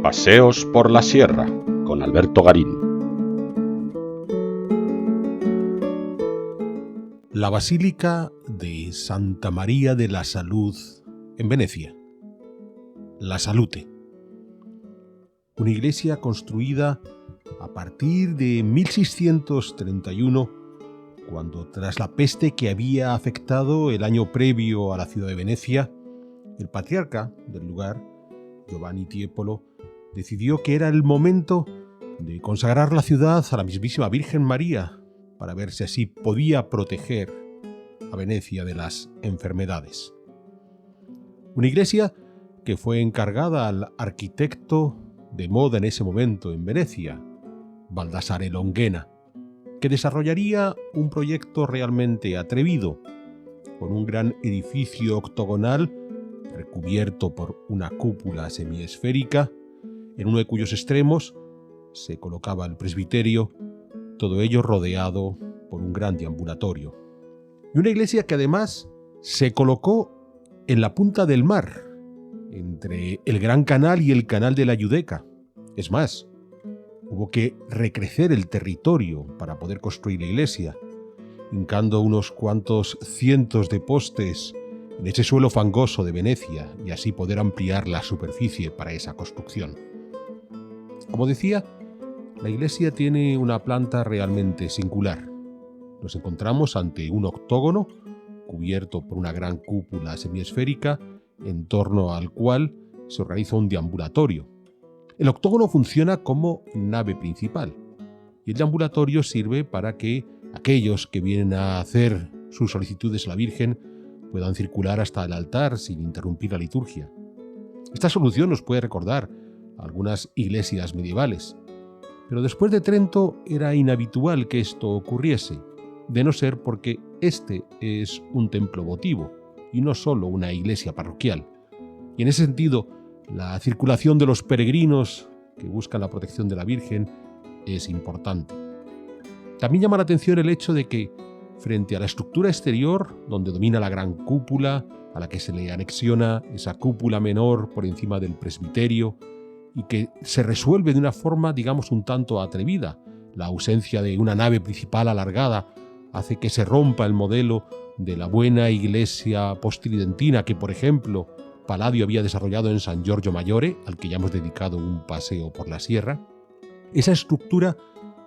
Paseos por la Sierra con Alberto Garín. La Basílica de Santa María de la Salud en Venecia. La Salute. Una iglesia construida a partir de 1631, cuando tras la peste que había afectado el año previo a la ciudad de Venecia, el patriarca del lugar, Giovanni Tiepolo, decidió que era el momento de consagrar la ciudad a la mismísima Virgen María para ver si así podía proteger a Venecia de las enfermedades. Una iglesia que fue encargada al arquitecto de moda en ese momento en Venecia, Baldassare Longhena, que desarrollaría un proyecto realmente atrevido, con un gran edificio octogonal recubierto por una cúpula semiesférica, en uno de cuyos extremos se colocaba el presbiterio, todo ello rodeado por un gran deambulatorio. Y una iglesia que además se colocó en la punta del mar, entre el Gran Canal y el Canal de la Giudecca. Es más, hubo que recrecer el territorio para poder construir la iglesia, hincando unos cuantos cientos de postes en ese suelo fangoso de Venecia y así poder ampliar la superficie para esa construcción. Como decía, la iglesia tiene una planta realmente singular. Nos encontramos ante un octógono cubierto por una gran cúpula semiesférica en torno al cual se organiza un deambulatorio. El octógono funciona como nave principal y el deambulatorio sirve para que aquellos que vienen a hacer sus solicitudes a la Virgen puedan circular hasta el altar sin interrumpir la liturgia. Esta solución nos puede recordar algunas iglesias medievales, pero después de Trento era inhabitual que esto ocurriese, de no ser porque este es un templo votivo y no solo una iglesia parroquial. Y en ese sentido, la circulación de los peregrinos que buscan la protección de la Virgen es importante. También llama la atención el hecho de que, frente a la estructura exterior, donde domina la gran cúpula, a la que se le anexiona esa cúpula menor por encima del presbiterio, y que se resuelve de una forma, digamos, un tanto atrevida. La ausencia de una nave principal alargada hace que se rompa el modelo de la buena iglesia postridentina que, por ejemplo, Palladio había desarrollado en San Giorgio Maggiore, al que ya hemos dedicado un paseo por la sierra. Esa estructura,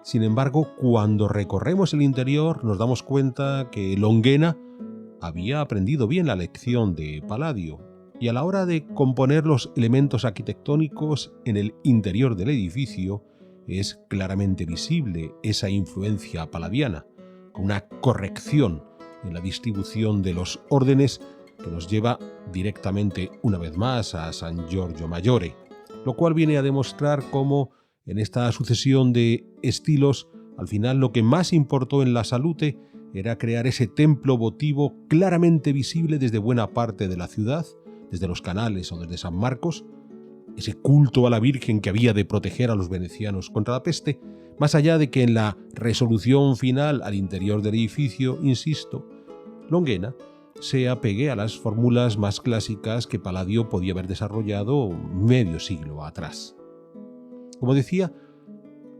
sin embargo, cuando recorremos el interior nos damos cuenta que Longhena había aprendido bien la lección de Palladio y a la hora de componer los elementos arquitectónicos en el interior del edificio es claramente visible esa influencia palladiana, con una corrección en la distribución de los órdenes que nos lleva directamente una vez más a San Giorgio Maggiore, lo cual viene a demostrar cómo en esta sucesión de estilos, al final lo que más importó en la Salute era crear ese templo votivo claramente visible desde buena parte de la ciudad, desde los canales o desde San Marcos, ese culto a la Virgen que había de proteger a los venecianos contra la peste, más allá de que en la resolución final al interior del edificio, insisto, Longhena se apegue a las fórmulas más clásicas que Palladio podía haber desarrollado medio siglo atrás. Como decía,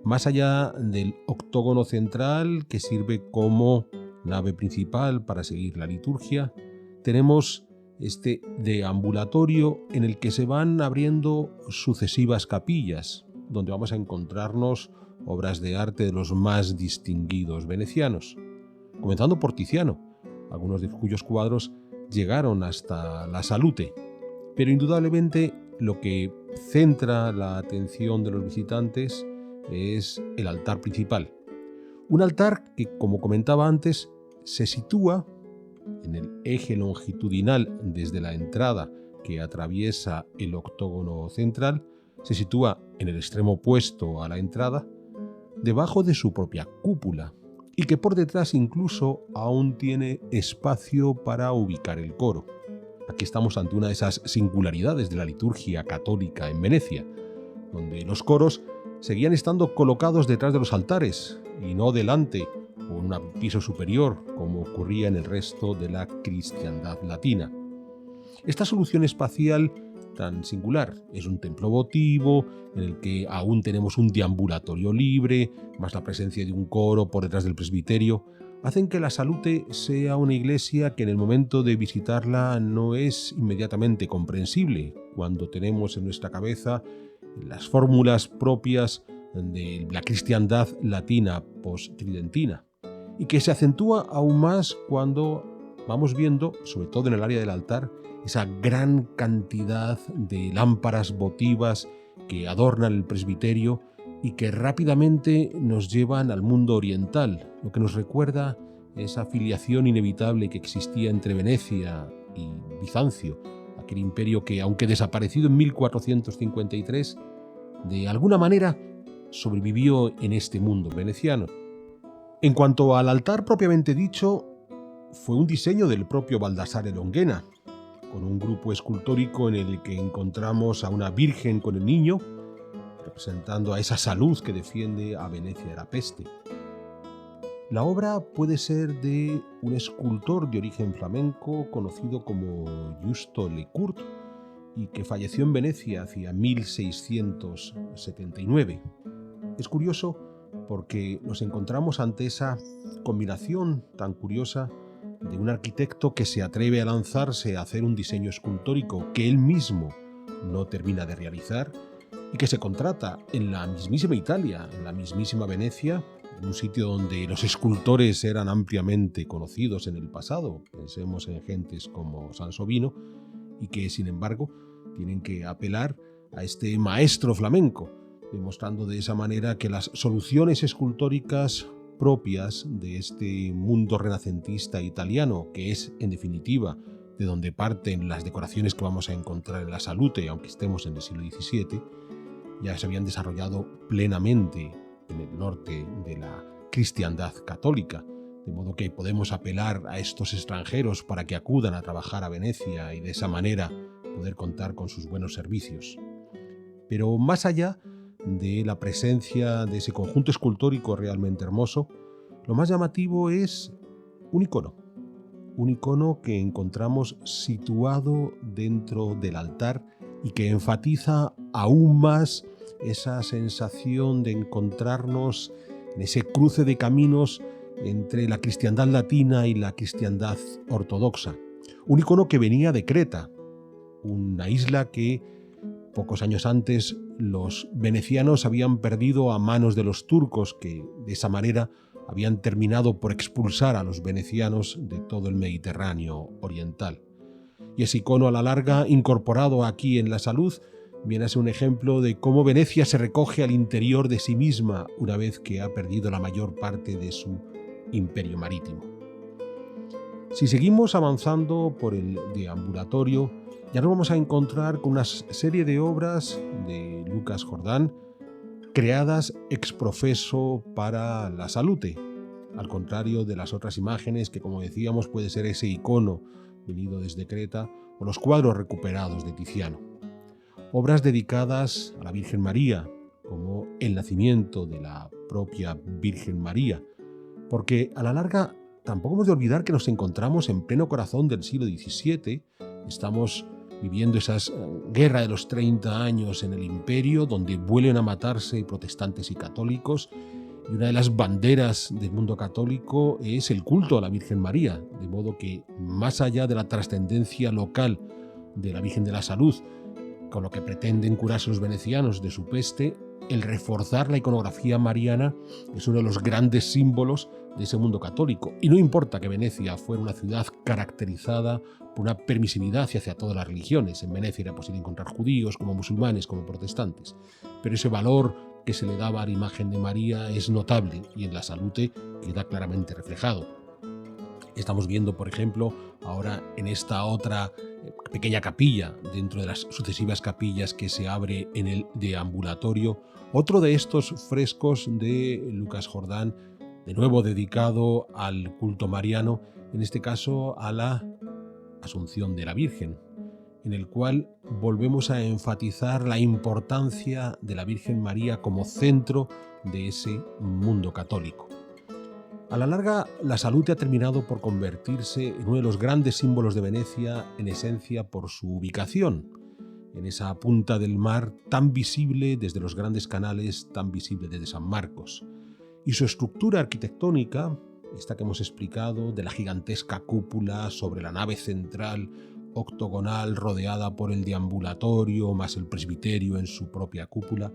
más allá del octógono central que sirve como nave principal para seguir la liturgia, tenemos este deambulatorio en el que se van abriendo sucesivas capillas, donde vamos a encontrarnos obras de arte de los más distinguidos venecianos, comenzando por Tiziano, algunos de cuyos cuadros llegaron hasta la Salute, pero indudablemente lo que centra la atención de los visitantes es el altar principal. Un altar que, como comentaba antes, se sitúa en el eje longitudinal desde la entrada que atraviesa el octógono central, se sitúa en el extremo opuesto a la entrada, debajo de su propia cúpula, y que por detrás incluso aún tiene espacio para ubicar el coro. Aquí estamos ante una de esas singularidades de la liturgia católica en Venecia, donde los coros seguían estando colocados detrás de los altares y no delante o en un piso superior, como ocurría en el resto de la cristiandad latina. Esta solución espacial tan singular. Es un templo votivo en el que aún tenemos un deambulatorio libre, más la presencia de un coro por detrás del presbiterio, hacen que la Salute sea una iglesia que en el momento de visitarla no es inmediatamente comprensible, cuando tenemos en nuestra cabeza las fórmulas propias de la cristiandad latina post-tridentina, y que se acentúa aún más cuando vamos viendo, sobre todo en el área del altar, esa gran cantidad de lámparas votivas que adornan el presbiterio y que rápidamente nos llevan al mundo oriental, lo que nos recuerda esa filiación inevitable que existía entre Venecia y Bizancio, aquel imperio que, aunque desaparecido en 1453, de alguna manera sobrevivió en este mundo veneciano. En cuanto al altar propiamente dicho, fue un diseño del propio Baldassare Longhena, con un grupo escultórico en el que encontramos a una Virgen con el Niño, representando a esa salud que defiende a Venecia de la peste. La obra puede ser de un escultor de origen flamenco conocido como Justo Lecourt y que falleció en Venecia hacia 1679. Es curioso porque nos encontramos ante esa combinación tan curiosa de un arquitecto que se atreve a lanzarse a hacer un diseño escultórico que él mismo no termina de realizar y que se contrata en la mismísima Italia, en la mismísima Venecia, en un sitio donde los escultores eran ampliamente conocidos en el pasado, pensemos en gentes como Sansovino, y que sin embargo tienen que apelar a este maestro flamenco, demostrando de esa manera que las soluciones escultóricas propias de este mundo renacentista italiano, que es en definitiva de donde parten las decoraciones que vamos a encontrar en la Salute, aunque estemos en el siglo XVII, ya se habían desarrollado plenamente en el norte de la cristiandad católica, de modo que podemos apelar a estos extranjeros para que acudan a trabajar a Venecia y de esa manera poder contar con sus buenos servicios. Pero más allá de la presencia de ese conjunto escultórico realmente hermoso, lo más llamativo es un icono que encontramos situado dentro del altar y que enfatiza aún más esa sensación de encontrarnos en ese cruce de caminos entre la cristiandad latina y la cristiandad ortodoxa. Un icono que venía de Creta, una isla que pocos años antes los venecianos habían perdido a manos de los turcos, que de esa manera habían terminado por expulsar a los venecianos de todo el Mediterráneo oriental. Y ese icono a la larga, incorporado aquí en la Salud, viene a ser un ejemplo de cómo Venecia se recoge al interior de sí misma una vez que ha perdido la mayor parte de su imperio marítimo. Si seguimos avanzando por el deambulatorio, ya nos vamos a encontrar con una serie de obras de Lucas Jordán creadas ex professo para la Salute, al contrario de las otras imágenes que, como decíamos, puede ser ese icono venido desde Creta o los cuadros recuperados de Tiziano. Obras dedicadas a la Virgen María, como el nacimiento de la propia Virgen María, porque a la larga tampoco hemos de olvidar que nos encontramos en pleno corazón del siglo XVII, estamos viviendo esa guerra de los 30 años en el imperio, donde vuelven a matarse protestantes y católicos, y una de las banderas del mundo católico es el culto a la Virgen María, de modo que más allá de la trascendencia local de la Virgen de la Salud, con lo que pretenden curarse los venecianos de su peste, el reforzar la iconografía mariana es uno de los grandes símbolos de ese mundo católico. Y no importa que Venecia fuera una ciudad caracterizada por una permisividad hacia todas las religiones. En Venecia era posible encontrar judíos, como musulmanes, como protestantes. Pero ese valor que se le daba a la imagen de María es notable y en la Salute queda claramente reflejado. Estamos viendo, por ejemplo, ahora en esta otra pequeña capilla, dentro de las sucesivas capillas que se abre en el deambulatorio, otro de estos frescos de Lucas Jordán, de nuevo dedicado al culto mariano, en este caso a la Asunción de la Virgen, en el cual volvemos a enfatizar la importancia de la Virgen María como centro de ese mundo católico. A la larga, la Salute ha terminado por convertirse en uno de los grandes símbolos de Venecia, en esencia por su ubicación. en esa punta del mar tan visible desde los grandes canales, tan visible desde San Marcos. Y su estructura arquitectónica, esta que hemos explicado, de la gigantesca cúpula sobre la nave central octogonal rodeada por el deambulatorio más el presbiterio en su propia cúpula,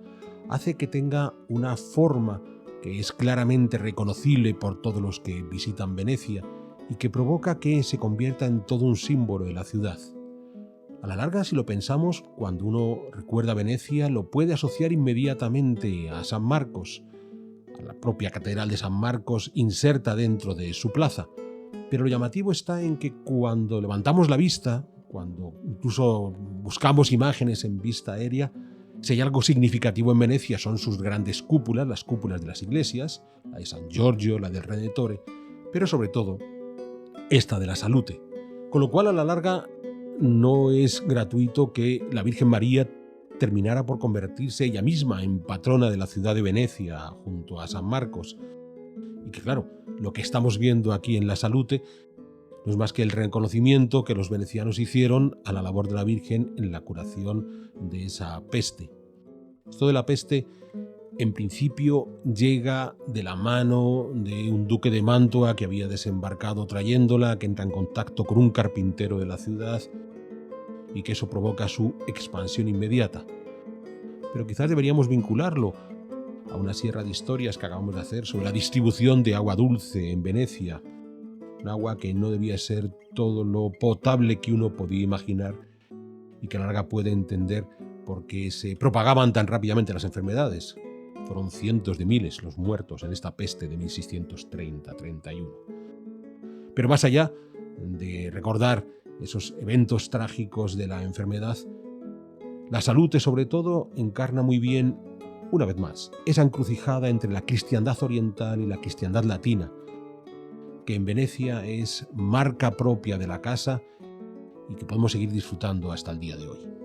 hace que tenga una forma que es claramente reconocible por todos los que visitan Venecia y que provoca que se convierta en todo un símbolo de la ciudad. A la larga, si lo pensamos, cuando uno recuerda Venecia, lo puede asociar inmediatamente a San Marcos, a la propia Catedral de San Marcos inserta dentro de su plaza. Pero lo llamativo está en que cuando levantamos la vista, cuando incluso buscamos imágenes en vista aérea, si hay algo significativo en Venecia son sus grandes cúpulas, las cúpulas de las iglesias, la de San Giorgio, la del Redentore, pero sobre todo esta de la Salute. Con lo cual, a la larga, no es gratuito que la Virgen María terminara por convertirse ella misma en patrona de la ciudad de Venecia junto a San Marcos. Y que claro, lo que estamos viendo aquí en la Salute no es más que el reconocimiento que los venecianos hicieron a la labor de la Virgen en la curación de esa peste. Esto de la peste, en principio, llega de la mano de un duque de Mantua que había desembarcado trayéndola, que entra en contacto con un carpintero de la ciudad y que eso provoca su expansión inmediata. Pero quizás deberíamos vincularlo a una sierra de historias que acabamos de hacer sobre la distribución de agua dulce en Venecia, un agua que no debía ser todo lo potable que uno podía imaginar y que a la larga puede entender por qué se propagaban tan rápidamente las enfermedades. Fueron cientos de miles los muertos en esta peste de 1630-31. Pero más allá de recordar esos eventos trágicos de la enfermedad, la Salute sobre todo encarna muy bien, una vez más, esa encrucijada entre la cristiandad oriental y la cristiandad latina, que en Venecia es marca propia de la casa y que podemos seguir disfrutando hasta el día de hoy.